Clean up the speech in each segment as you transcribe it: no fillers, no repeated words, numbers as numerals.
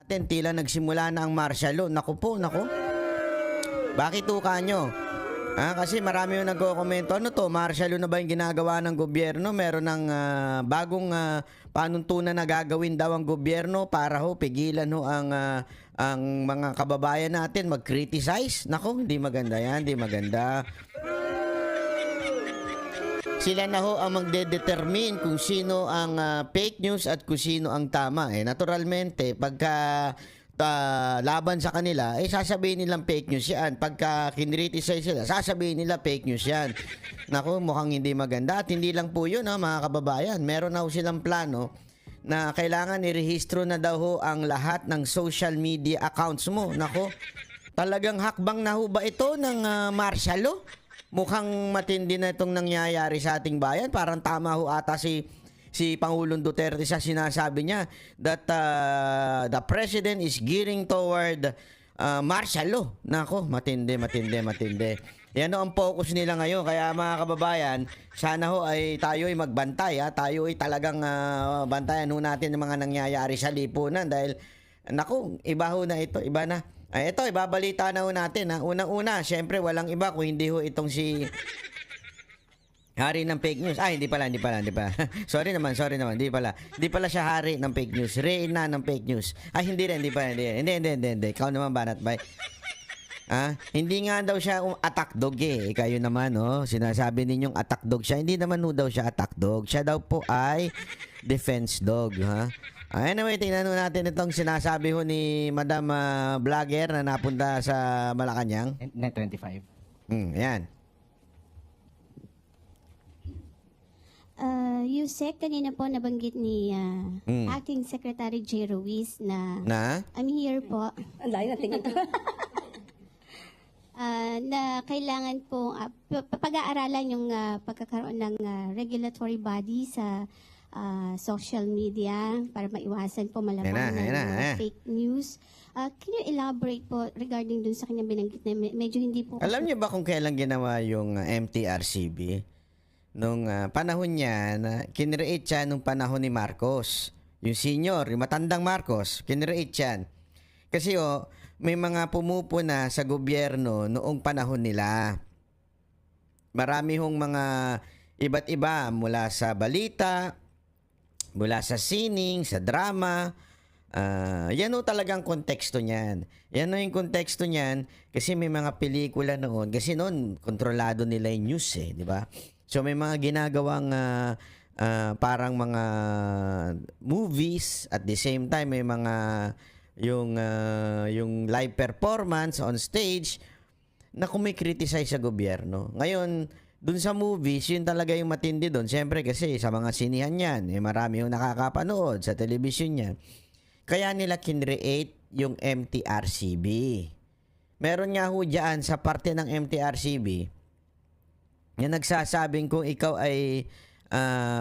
natin, tila nagsimula na ang martial law. Naku po, naku. Bakit tuka nyo? Kasi marami yung nagko-komento, ano to, martial law na ba yung ginagawa ng gobyerno? Meron ng bagong panuntunan na gagawin daw ang gobyerno para pigilan ang mga kababayan natin mag-criticize. Naku, hindi maganda yan, hindi maganda. Sila na ang magde-determine kung sino ang fake news at kung sino ang tama. Naturalmente, pagka laban sa kanila, sasabihin nilang fake news yan. Pagka kinriticize sila, sasabihin nila fake news yan. Naku, mukhang hindi maganda. At hindi lang po yun, mga kababayan. Meron na silang plano na kailangan irehistro na daw ang lahat ng social media accounts mo. Naku, talagang hakbang na ba ito ng martial law? Mukhang matindi na itong nangyayari sa ating bayan. Parang tama ata si Pangulong Duterte sa sinasabi niya that the president is gearing toward martial law. Nako, matindi. Yan ang focus nila ngayon. Kaya mga kababayan, sana ay tayo ay magbantay. Tayo ay talagang bantayan natin ang mga nangyayari sa lipunan. Dahil, naku, iba na ito. Iba na. Ito, ibabalita na natin. Unang-una, syempre walang iba kung hindi itong si hari ng fake news. Hindi pala. sorry naman. Hindi pala siya hari ng fake news. Reyna ng fake news. Hindi pala. Hindi. Ikaw naman, Banat Bay. Hindi nga daw siya attack dog Kayo naman, sinasabi ninyong attack dog siya. Hindi naman daw siya attack dog. Siya daw po ay defense dog, Anyway, tingnan natin itong sinasabi ni Madam Vlogger na napunta sa Malacanang. Net 25. Yan. Yusek, kanina po nabanggit ni Acting Secretary J. Ruiz na I'm here po. Ang layo na tingin ko. Na kailangan po pag-aaralan yung pagkakaroon ng regulatory body sa social media para maiwasan po malabanan ng fake news. Can you elaborate po regarding dun sa kanyang binanggit na medyo hindi po... Alam niyo ba kung kailan ginawa yung MTRCB? Nung panahon niya, kinreate siya nung panahon ni Marcos. Yung senior, yung matandang Marcos, kinreate yan. Kasi may mga pumupuna sa gobyerno noong panahon nila. Marami mga iba't iba mula sa balita, mula sa sining, sa drama. Yan talagang konteksto niyan. Yan yung konteksto niyan kasi may mga pelikula noon. Kasi noon, kontrolado nila yung news di ba? So may mga ginagawang parang mga movies at the same time may mga yung live performance on stage na kumikriticize sa gobyerno. Ngayon, dun sa movies, yun talaga yung matindi dun. Siyempre kasi sa mga sinihan yan, marami yung nakakapanood sa television yan. Kaya nila kinreate yung MTRCB. Meron nga dyan sa parte ng MTRCB na nagsasabing kung ikaw ay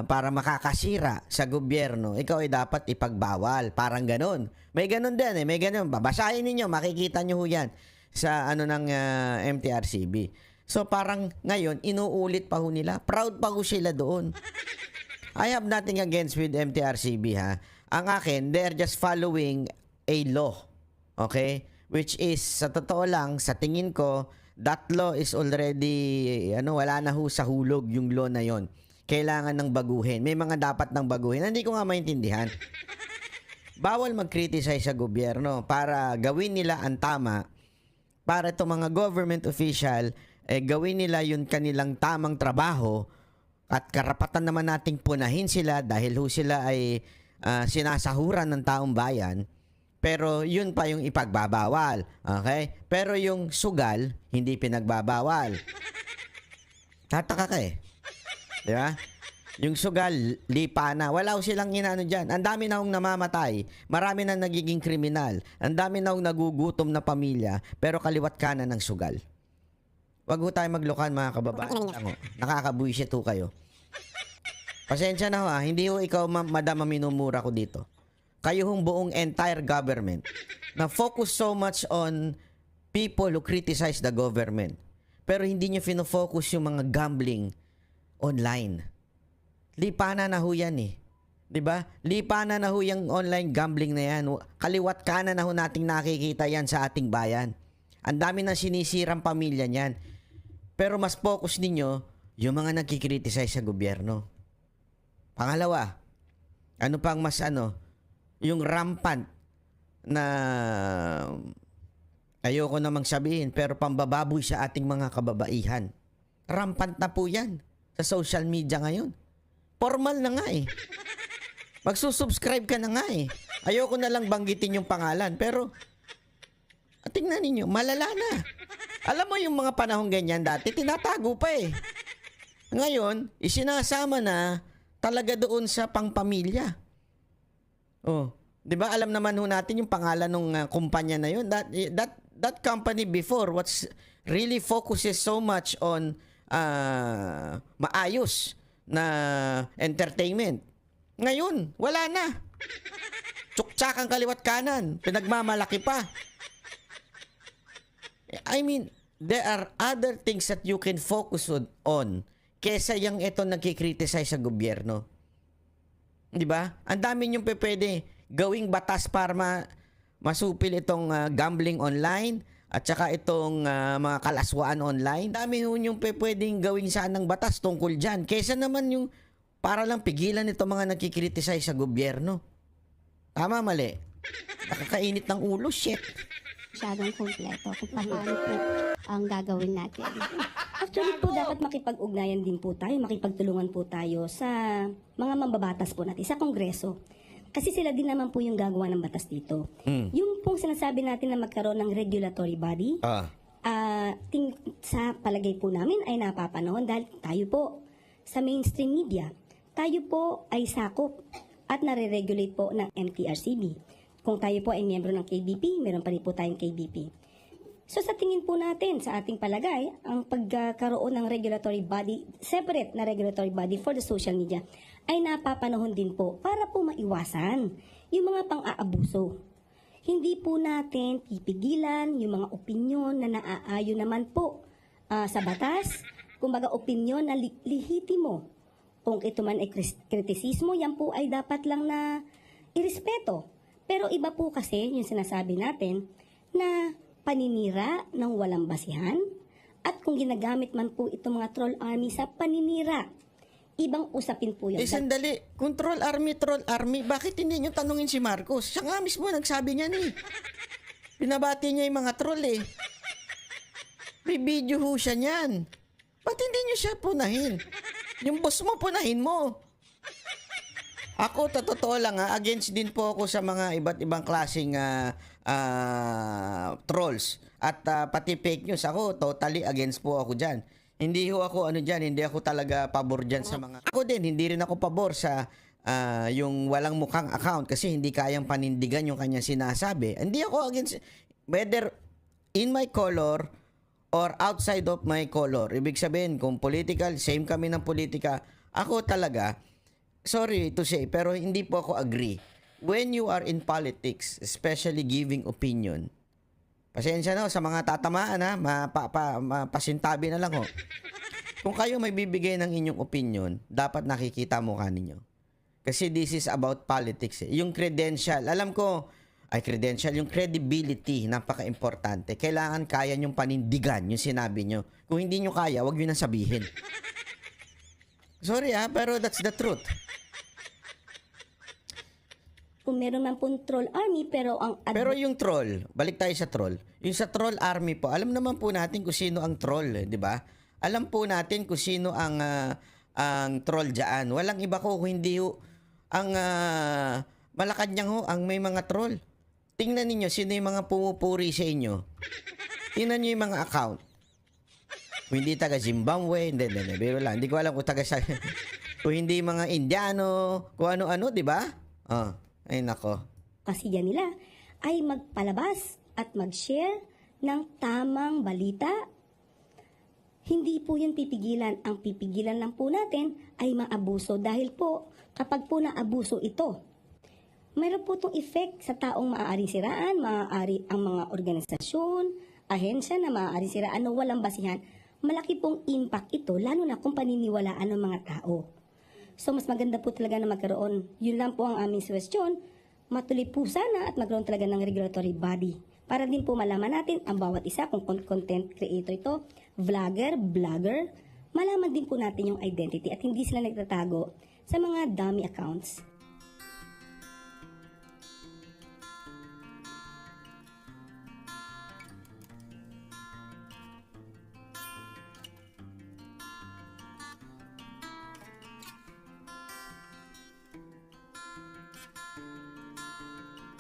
para makakasira sa gobyerno, ikaw ay dapat ipagbawal. Parang ganun. May ganun din may ganun. Babasahin ninyo, makikita nyo yan sa ng MTRCB. So parang ngayon, inuulit pa nila. Proud pa sila doon. I have nothing against with MTRCB Ang akin, they're just following a law. Okay? Which is, sa totoo lang, sa tingin ko, that law is already, wala na sa hulog yung law na yon. Kailangan ng baguhin. May mga dapat ng baguhin. Hindi ko nga maintindihan. Bawal mag-criticize sa gobyerno para gawin nila ang tama. Para itong mga government official, gawin nila yung kanilang tamang trabaho at karapatan naman nating punahin sila dahil sila ay sinasahuran ng taong bayan. Pero yun pa yung ipagbabawal. Okay? Pero yung sugal, hindi pinagbabawal. Tataka ka Di ba? Yung sugal, lipa na. Wala silang inaano dyan. Ang dami na namamatay. Marami na nagiging kriminal. Ang dami na nagugutom na pamilya. Pero kaliwat kanan ng sugal. Wag tayo maglukan mga kababayan. Nakakabuisit kayo. Pasensya na Hindi ikaw, madam, minumura ko dito. Kayo buong entire government na focus so much on people who criticize the government. Pero hindi nyo fino-focus yung mga gambling online. Lipanan na yan 'Di ba? Lipanan na ho yung online gambling na yan. Kaliwat kanan na ho nating nakikita yan sa ating bayan. Ang dami na sinisirang pamilya niyan. Pero mas focus ninyo yung mga nagkikriticize sa gobyerno. Pangalawa, ano pang mas yung rampant na ayoko namang sabihin pero pambababoy sa ating mga kababaihan. Rampant na po yan sa social media ngayon. Formal na nga eh. Magsusubscribe ka na nga eh. Ayoko na lang banggitin yung pangalan pero tingnan ninyo, malala na. Alam mo yung mga panahong ganyan dati, tinatago pa eh. Ngayon, isinasama na talaga doon sa pangpamilya. Oh, 'di ba? Alam naman ho natin yung pangalan ng kumpanya na yun. That company before what's really focuses so much on maayos na entertainment. Ngayon, wala na. Tsuktsakan kaliwat kanan, pinagmamalaki pa. I mean, there are other things that you can focus on kesa yung ito nagkikriticize sa gobyerno. Di ba? Ang dami niyong pwede gawing batas para masupil itong gambling online at saka itong mga kalaswaan online. Dami ho niyong pwedeng gawing sanang batas tungkol dyan. Kesa naman yung para lang pigilan itong mga nagkikriticize sa gobyerno. Tama, mali? Nakakainit ng ulo, shit. Masyadong kompleto kung paano po ang gagawin natin. Actually po, dapat makipag-ugnayan din po tayo, makipagtulungan po tayo sa mga mambabatas po natin, sa Kongreso. Kasi sila din naman po yung gagawa ng batas dito. Yung pong sinasabi natin na magkaroon ng regulatory body, sa palagay po namin ay napapanahon dahil tayo po sa mainstream media, tayo po ay sakop at nare-regulate po ng MTRCB. Kung tayo po ay miyembro ng KBP, meron pa rin po tayong KBP. So sa tingin po natin, sa ating palagay, ang pagkakaroon ng regulatory body, separate na regulatory body for the social media, ay napapanahon din po para po maiwasan yung mga pang-aabuso. Hindi po natin pipigilan yung mga opinyon na naaayon naman po sa batas, kumbaga opinyon na lihitimo. Kung ito man ay kritisismo, yan po ay dapat lang na irespeto. Pero iba po kasi yung sinasabi natin na paninira ng walang basihan at kung ginagamit man po itong mga troll army sa paninira, ibang usapin po yun. Sandali, kung troll army, bakit hindi nyo tanungin si Marcos? Siya nga mismo nagsabi niya ni. Binabati niya yung mga troll eh. May video ho siya niyan. Ba't hindi nyo siya punahin? Yung boss mo, punahin mo. Ako, totoo lang against din po ako sa mga iba't ibang klaseng trolls. At pati fake news, ako totally against po ako dyan. Hindi ho ako hindi ako talaga pabor dyan sa mga... Ako din, hindi rin ako pabor sa yung walang mukhang account kasi hindi kayang panindigan yung kanyang sinasabi. Hindi ako against, whether in my color or outside of my color. Ibig sabihin, kung political, same kami ng politika, ako talaga, sorry to say, pero hindi po ako agree. When you are in politics, especially giving opinion, pasensya na sa mga tatamaan pasintabi na lang ho. Kung kayo may bibigay ng inyong opinion, dapat nakikita mukha ninyo. Kasi this is about politics. Yung credential, alam ko, yung credibility, napaka-importante. Kailangan kaya nyong panindigan yung sinabi nyo. Kung hindi nyo kaya, wag nyo nang sabihin. Sorry pero that's the truth. Kung meron man pong troll army, pero Pero yung troll, balik tayo sa troll. Yung sa troll army po, alam naman po natin kung sino ang troll, di ba? Alam po natin kung sino ang troll diyan. Walang iba ko kung hindi ang Malacanang ho ang may mga troll. Tingnan niyo sino yung mga pumupuri sa inyo. Tingnan niyo yung mga account. Kung hindi taga Zimbabwe, hindi, biro lang. Hindi ko alam kung taga kung hindi mga Indiano, kung ano-ano, di ba? Ay nako. Kasi yan nila ay magpalabas at mag-share ng tamang balita. Hindi po yun pipigilan. Ang pipigilan lang po natin ay maabuso dahil po kapag po naabuso ito, mayroon po itong effect sa taong maaaring siraan, maaari ang mga organisasyon, ahensya na maaaring siraan na walang basihan. Malaki pong impact ito, lalo na kung paniniwalaan ng mga tao. So mas maganda po talaga na magkaroon. Yun lang po ang aming suggestion. Matuloy po sana at magkaroon talaga ng regulatory body para din po malaman natin ang bawat isa kung content creator ito, vlogger, blogger, malaman din po natin yung identity at hindi sila nagtatago sa mga dummy accounts.